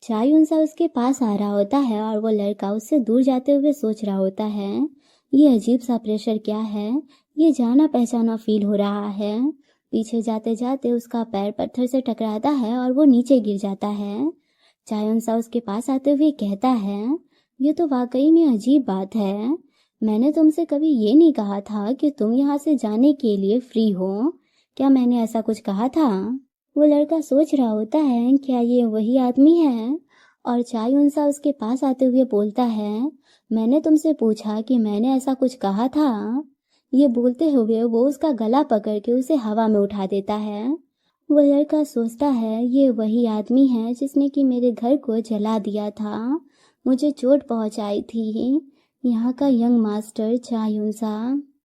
चाय उनसा उसके पास आ रहा होता है और वो लड़का उससे दूर जाते हुए सोच रहा होता है, ये अजीब सा प्रेशर क्या है? ये जाना पहचाना फील हो रहा है। पीछे जाते जाते उसका पैर पत्थर से टकराता है और वो नीचे गिर जाता है। चाय उनसा उसके पास आते हुए कहता है, ये तो वाकई में अजीब बात है। मैंने तुमसे कभी ये नहीं कहा था कि तुम यहाँ से जाने के लिए फ्री हो। क्या मैंने ऐसा कुछ कहा था? वो लड़का सोच रहा होता है क्या ये वही आदमी है, और चायुनसा उसके पास आते हुए बोलता है, मैंने तुमसे पूछा कि मैंने ऐसा कुछ कहा था। ये बोलते हुए वो उसका गला पकड़ के उसे हवा में उठा देता है। वो लड़का सोचता है ये वही आदमी है जिसने कि मेरे घर को जला दिया था, मुझे चोट पहुंचाई थी, यहाँ का यंग मास्टर चायुनसा।